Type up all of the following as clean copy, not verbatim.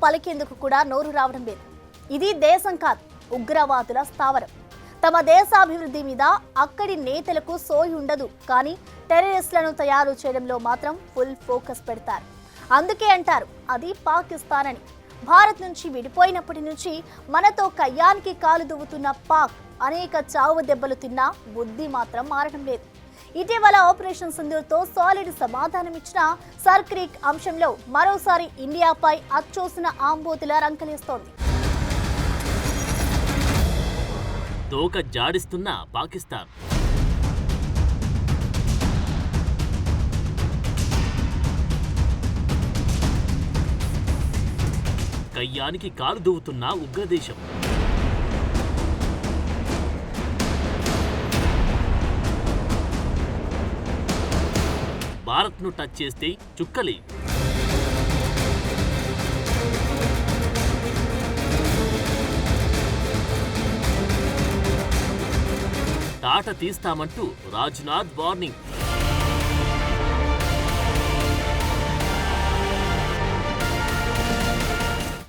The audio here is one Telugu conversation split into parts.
పలికేందుకు కూడా నోరు రావడం లేదు. ఇది దేశం కాదు, ఉగ్రవాదుల స్థావరం. తమ దేశాభివృద్ధి మీద అక్కడి నేతలకు సోయి ఉండదు, కానీ టెర్రరిస్టులను తయారు చేయడంలో మాత్రం ఫుల్ ఫోకస్ పెడతారు. అందుకే అంటారు అది పాకిస్తాన్ అని. భారత్ నుంచి విడిపోయినప్పటి నుంచి మనతో కయ్యానికి కాలు దువ్వుతున్న పాక్ అనేక చావు దెబ్బలు తిన్నా బుద్ధి మాత్రం మారడం లేదు. ఇటీవల ఆపరేషన్ సింధూర్తో సాలిడ్ సమాధానం ఇచ్చిన సర్క్రీక్ అంశంలో మరోసారి ఇండియాపై అచ్చోసిన ఆంబోతులా రంకలేస్తోంది. తోక జాడిస్తున్న పాకిస్తాన్. కయ్యానికి కాలు దువ్వుతున్న ఉగ్రదేశం. భారత్ను టచ్ చేస్తే చుక్కలే. తాట తీస్తామంటూ రాజ్నాథ్ వార్నింగ్.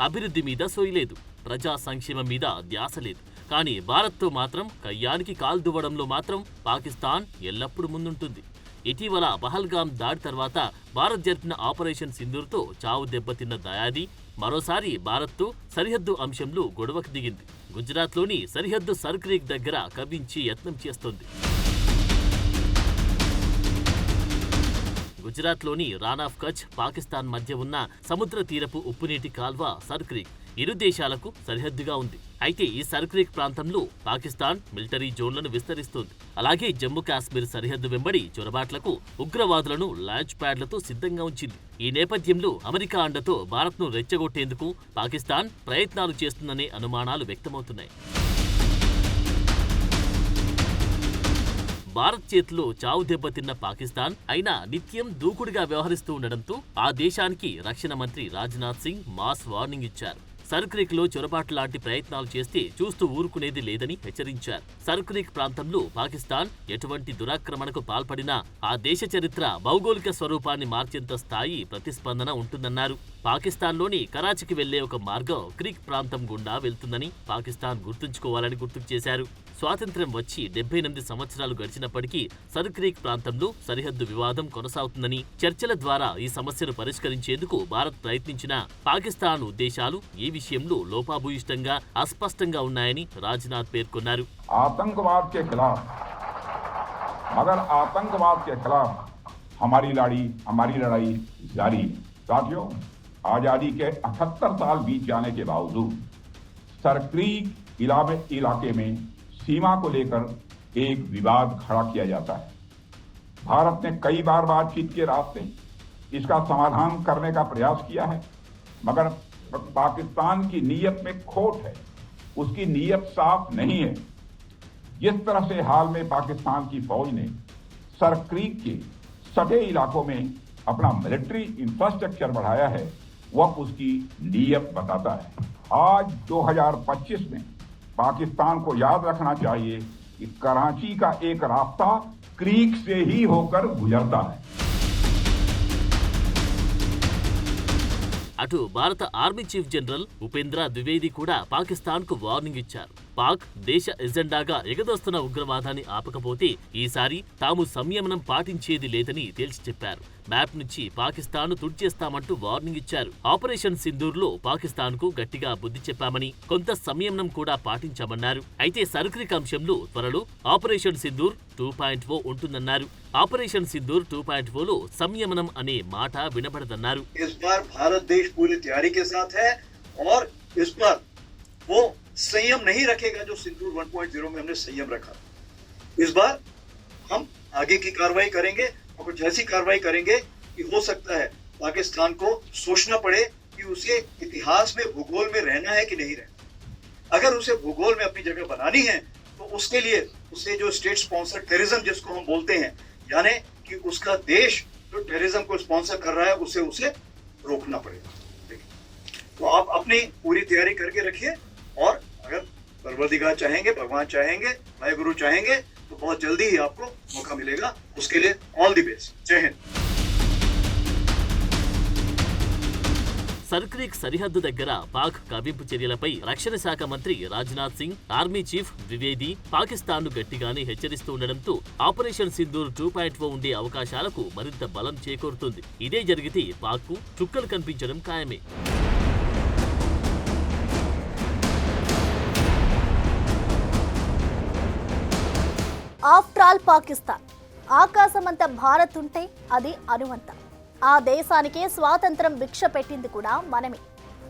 అభివృద్ధి మీద సోయలేదు, ప్రజా సంక్షేమం మీద ధ్యాస లేదు. కానీ భారత్తో మాత్రం కయ్యానికి కాలు దువ్వడంలో మాత్రం పాకిస్తాన్ ఎల్లప్పుడూ ముందుంటుంది. ఇటీవల పహల్గామ్ దాడి తర్వాత భారత్ జరిపిన ఆపరేషన్ సింధూర్తో చావు దెబ్బతిన్న దయాది మరోసారి భారత్తో సరిహద్దు అంశంలో గొడవకు దిగింది. గుజరాత్లోని సరిహద్దు సర్క్రీక్ దగ్గర కవ్వించి యత్నం చేస్తోంది. గుజరాత్లోని రాన్ ఆఫ్ కచ్, పాకిస్తాన్ మధ్య ఉన్న సముద్ర తీరపు ఉప్పునీటి కాల్వ సర్క్రీక్ ఇరు దేశాలకు సరిహద్దుగా ఉంది. అయితే ఈ సర్క్రీక్ ప్రాంతంలో పాకిస్తాన్ మిలిటరీ జోన్లను విస్తరిస్తోంది. అలాగే జమ్మూ కాశ్మీర్ సరిహద్దు వెంబడి చొరబాట్లకు ఉగ్రవాదులను లాంచ్ ప్యాడ్లతో సిద్ధంగా ఉంచింది. ఈ నేపథ్యంలో అమెరికా అండతో భారత్ను రెచ్చగొట్టేందుకు పాకిస్తాన్ ప్రయత్నాలు చేస్తుందనే అనుమానాలు వ్యక్తమవుతున్నాయి. భారత్ చేతిలో చావు దెబ్బతిన్న పాకిస్తాన్ అయినా నిత్యం దూకుడుగా వ్యవహరిస్తూ ఉండడంతో ఆ దేశానికి రక్షణ మంత్రి రాజ్నాథ్ సింగ్ మాస్ వార్నింగ్ ఇచ్చారు. సర్క్రీక్ లో చొరబాటు లాంటి ప్రయత్నాలు చేస్తే చూస్తూ ఊరుకునేది లేదని హెచ్చరించారు. సర్క్రీక్ ప్రాంతంలో పాకిస్తాన్ ఎటువంటి దురాక్రమణకు పాల్పడినా ఆ దేశ చరిత్ర, భౌగోళిక స్వరూపాన్ని మార్చేంత స్థాయి ప్రతిస్పందన ఉంటుందన్నారు. పాకిస్తాన్లోని కరాచీకి వెళ్లే ఒక మార్గం క్రీక్ ప్రాంతం గుండా వెళ్తుందని పాకిస్తాన్ గుర్తుంచుకోవాలని గుర్తుకు చేశారు. స్వాతంత్ర్యం వచ్చి 78 సంవత్సరాలు గడిచినప్పటికీ సర్క్రీక్ ప్రాంతంలో సరిహద్దు వివాదం కొనసాగుతుందని, చర్చల ద్వారా ఈ సమస్యను పరిష్కరించేందుకు భారత్ ప్రయత్నించినా పాకిస్తాన్ ఉద్దేశాలు ఈ విషయంలో లోపాభూయిష్టంగా, అస్పష్టంగా ఉన్నాయని రాజ్నాథ్ పేర్కొన్నారు. आतंकवाद के खिलाफ मगर आतंकवाद के खिलाफ हमारी लड़ाई जारी है। साथियों, आजादी के 78 साल बीत जाने के बावजूद सरक्रीक इलाके में सीमा को लेकर एक विवाद खड़ा किया जाता है। भारत ने कई बार बातचीत के रास्ते इसका समाधान करने का प्रयास किया है, मगर पाकिस्तान की नीयत में खोट है, उसकी नीयत साफ नहीं है। जिस तरह से हाल में पाकिस्तान की फौज ने सरक्रीक के सटे इलाकों में अपना मिलिट्री इंफ्रास्ट्रक्चर बढ़ाया है, वह उसकी नीयत बताता है। आज 2025 में पाकिस्तान को याद रखना चाहिए कि कराची का एक रास्ता क्रीक से ही होकर गुजरता है। అటు భారత army chief general Upendra Dwivedi కూడా పాకిస్తాన్ కు వార్నింగ్ ఇచ్చారు. పాక్ దేశ ఎజెండాగా ఎగదొస్తున్న ఉగ్రవాదాన్ని ఆపకపోతే ఈసారి తాము సంయమనం పాటించేది లేదని తేల్చి చెప్పారు. మ్యాప్ నుంచి పాకిస్తాన్ తుడిచేస్తామంటూ వార్నింగ్ ఇచ్చారు. ఆపరేషన్ సింధూర్ లో పాకిస్తాన్ కు గట్టిగా బుద్ధి చెప్పామని, కొంత సంయమనం కూడా పాటించామన్నారు. అయితే సర్క్రీక్ అంశంలో త్వరలో ఆపరేషన్ సింధూర్ 2.0 ఉంటుందన్నారు. ఆపరేషన్ సింధూర్ 2.0లో సంయమనం అనే మాట వినబడదన్నారు. इस बार भारत देश पूरी तैयारी के साथ है और इस बार वो संयम नहीं रखेगा जो सिंदूर 1.0 में हमने संयम रखा। इस बार हम आगे की कार्रवाई करेंगे और कुछ ऐसी कार्रवाई करेंगे कि हो सकता है पाकिस्तान को सोचना पड़े कि उसे इतिहास में, भूगोल में रहना है कि नहीं रहना। अगर उसे भूगोल में अपनी जगह बनानी है तो उसके लिए उसे जो स्टेट स्पॉन्सर टेररिज्म जिसको हम बोलते हैं, यानी कि उसका देश जो टेररिज्म को स्पॉन्सर कर रहा है उसे रोकना पड़ेगा। तो आप अपनी पूरी तैयारी करके रखिए और अगर परवरदिगार चाहेंगे, भगवान चाहेंगे, वाहेगुरु चाहेंगे तो बहुत जल्दी ही आपको मौका मिलेगा। उसके लिए ऑल द बेस्ट। जय हिंद। సర్క్రీక్ సరిహద్దు దగ్గర పాక్ కవ్వింపు చర్యలపై రక్షణ శాఖ మంత్రి రాజ్నాథ్ సింగ్, ఆర్మీ చీఫ్ ద్వివేది పాకిస్తాన్ను గట్టిగానే హెచ్చరిస్తూ ఉండడంతో ఆపరేషన్ సింధూర్ 2.0 ఉండే అవకాశాలకు మరింత బలం చేకూరుతుంది. ఇదే జరిగితే పాక్కు చుక్కలు కనిపించడం ఖాయమే. ఆఫ్టర్ ఆల్ పాకిస్తాన్ ఆకాశమంత భారత్ ఉంటే అది అనువంత. ఆ దేశానికే స్వాతంత్రం భిక్ష పెట్టింది కూడా మనమే.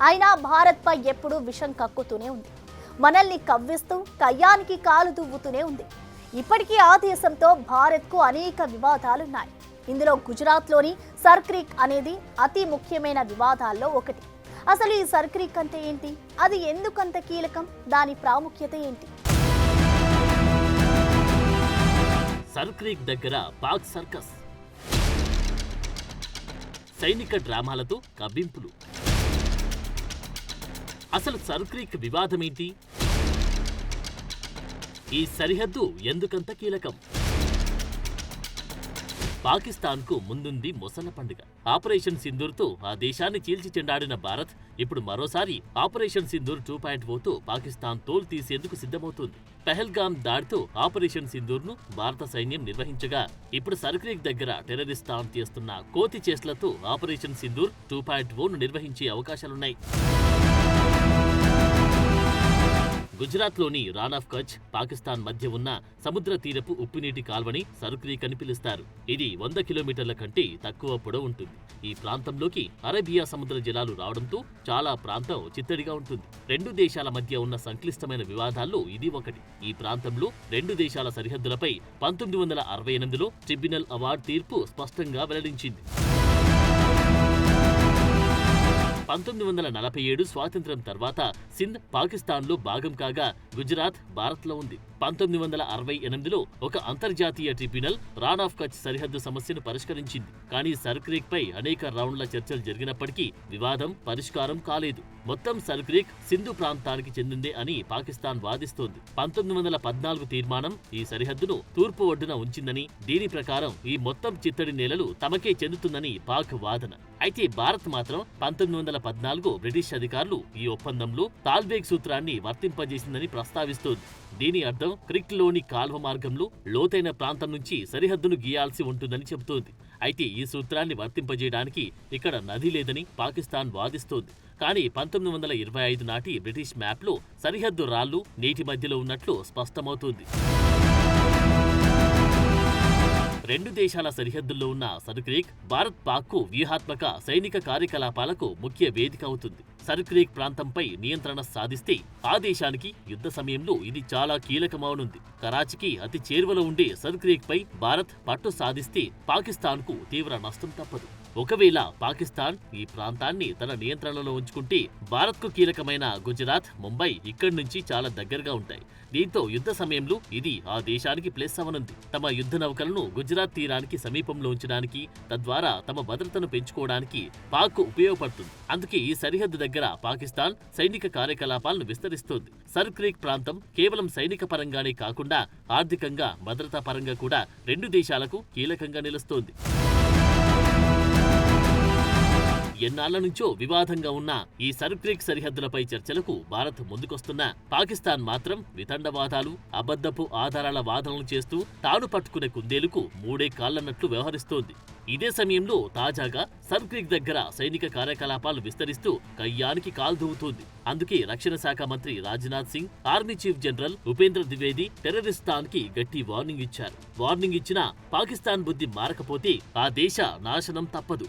అయినా భారత్పై ఎప్పుడూ విషం కక్కుతూనే ఉంది. మనల్ని కవ్విస్తూ కయ్యానికి కాలు దువ్వుతూనే ఉంది. ఇప్పటికీ ఆ దేశంతో భారత్కు అనేక వివాదాలున్నాయి. ఇందులో గుజరాత్లోని సర్క్రీక్ అనేది అతి ముఖ్యమైన వివాదాల్లో ఒకటి. అసలు ఈ సర్క్రీక్ అంటే ఏంటి? అది ఎందుకంత కీలకం? దాని ప్రాముఖ్యత ఏంటి? సర్క్రీక్ దగ్గర పాక్ సర్కస్, సైనిక డ్రామాలతో కవ్వింపులు. అసలు సర్క్రీక్ వివాదమేంటి? ఈ సరిహద్దు ఎందుకంత కీలకం? పాకిస్తాన్కు ముందుంది మొసళ్ళ పండుగ. ఆపరేషన్ సింధూర్తో ఆ దేశాన్ని చీల్చి చెండాడిన భారత్ ఇప్పుడు మరోసారి ఆపరేషన్ సింధూర్ 2.0తో పాకిస్తాన్ తోలు తీసేందుకు సిద్ధమవుతుంది. పెహల్గామ్ దాడితో ఆపరేషన్ సింధూర్ను భారత సైన్యం నిర్వహించగా ఇప్పుడు సర్క్రీక్ దగ్గర టెర్రరిస్టాన్ చేస్తున్న కోతి చేష్టలతో ఆపరేషన్ సింధూర్ 2.0ను నిర్వహించే అవకాశాలున్నాయి. గుజరాత్లోని రాన్ ఆఫ్ కచ్, పాకిస్తాన్ మధ్య ఉన్న సముద్ర తీరపు ఉప్పునీటి కాల్వని సర్క్రీక్ అని పిలుస్తారు. ఇది 100 కిలోమీటర్ల కంటే తక్కువ పొడవు ఉంటుంది. ఈ ప్రాంతంలోకి అరేబియా సముద్ర జలాలు రావడంతో చాలా ప్రాంతం చిత్తడిగా ఉంటుంది. రెండు దేశాల మధ్య ఉన్న సంక్లిష్టమైన వివాదాల్లో ఇది ఒకటి. ఈ ప్రాంతంలో రెండు దేశాల సరిహద్దులపై 1968లో ట్రిబ్యునల్ అవార్డు తీర్పు స్పష్టంగా వెల్లడించింది. 1947 స్వాతంత్ర్యం తర్వాత సింధ్ పాకిస్తాన్లో భాగం కాగా గుజరాత్ భారత్లో ఉంది. 1968లో ఒక అంతర్జాతీయ ట్రిబ్యునల్ రాన్ ఆఫ్ కచ్ సరిహద్దు సమస్యను పరిష్కరించింది. కానీ సర్క్రీక్ పై అనేక రౌండ్ల చర్చలు జరిగినప్పటికీ వివాదం పరిష్కారం కాలేదు. మొత్తం సర్క్రీక్ సింధు ప్రాంతానికి చెందిందే అని పాకిస్తాన్ వాదిస్తోంది. 1914 తీర్మానం ఈ సరిహద్దును తూర్పు ఒడ్డున ఉంచిందని, దీని ప్రకారం ఈ మొత్తం చిత్తడి నేలలు తమకే చెందుతుందని పాక్ వాదన. అయితే భారత్ మాత్రం 1914 బ్రిటిష్ అధికారులు ఈ ఒప్పందంలో తాల్బేగ్ సూత్రాన్ని వర్తింపజేసిందని ప్రస్తావిస్తోంది. దీని అర్థం క్రిక్లోని కాల్వ మార్గంలో లోతైన ప్రాంతం నుంచి సరిహద్దును గీయాల్సి ఉంటుందని చెబుతోంది. అయితే ఈ సూత్రాన్ని వర్తింపజేయడానికి ఇక్కడ నది లేదని పాకిస్తాన్ వాదిస్తోంది. కానీ 1925 నాటి బ్రిటిష్ మ్యాప్లో సరిహద్దు రాళ్లు నీటి మధ్యలో ఉన్నట్లు స్పష్టమవుతోంది. రెండు దేశాల సరిహద్దుల్లో ఉన్న సర్క్రీక్ భారత్ పాక్కు వ్యూహాత్మక సైనిక కార్యకలాపాలకు ముఖ్య వేదిక అవుతుంది. సర్క్రీక్ ప్రాంతంపై నియంత్రణ సాధిస్తే ఆ దేశానికి యుద్ధ సమయంలో ఇది చాలా కీలకమవనుంది. కరాచీకి అతి చేరువలో ఉండే సర్క్రీక్ పై భారత్ పట్టు సాధిస్తే పాకిస్తాన్కు తీవ్ర నష్టం తప్పదు. ఒకవేళ పాకిస్తాన్ ఈ ప్రాంతాన్ని తన నియంత్రణలో ఉంచుకుంటే భారత్కు కీలకమైన గుజరాత్, ముంబై ఇక్కడి నుంచి చాలా దగ్గరగా ఉంటాయి. దీంతో యుద్ధ సమయంలో ఇది ఆ దేశానికి ప్లస్ అవనుంది. తమ యుద్ధ నౌకలను గుజరాత్ తీరానికి సమీపంలో ఉంచడానికి, తద్వారా తమ భద్రతను పెంచుకోవడానికి పాక్ ఉపయోగపడుతుంది. అందుకే ఈ సరిహద్దు దగ్గర పాకిస్తాన్ సైనిక కార్యకలాపాలను విస్తరిస్తోంది. సర్క్రీక్ ప్రాంతం కేవలం సైనిక పరంగానే కాకుండా ఆర్థికంగా, భద్రతా పరంగా కూడా రెండు దేశాలకు కీలకంగా నిలుస్తోంది. ఎన్నాళ్ల నుంచో వివాదంగా ఉన్న ఈ సర్క్రీక్ సరిహద్దులపై చర్చలకు భారత్ ముందుకొస్తున్నా పాకిస్తాన్ మాత్రం వితండవాదాలు, అబద్ధపు ఆధారాల వాదనలు చేస్తూ తాను పట్టుకునే కుందేలుకు మూడే కాళ్లన్నట్లు వ్యవహరిస్తోంది. ఇదే సమయంలో తాజాగా సర్క్రీక్ దగ్గర సైనిక కార్యకలాపాలు విస్తరిస్తూ కయ్యానికి కాల్దూవుతోంది. అందుకే రక్షణ శాఖ మంత్రి Rajnath Singh, army chief general Upendra Dwivedi టెర్రరిస్టాన్ కి గట్టి వార్నింగ్ ఇచ్చారు. వార్నింగ్ ఇచ్చినా పాకిస్తాన్ బుద్ధి మారకపోతే ఆ దేశ నాశనం తప్పదు.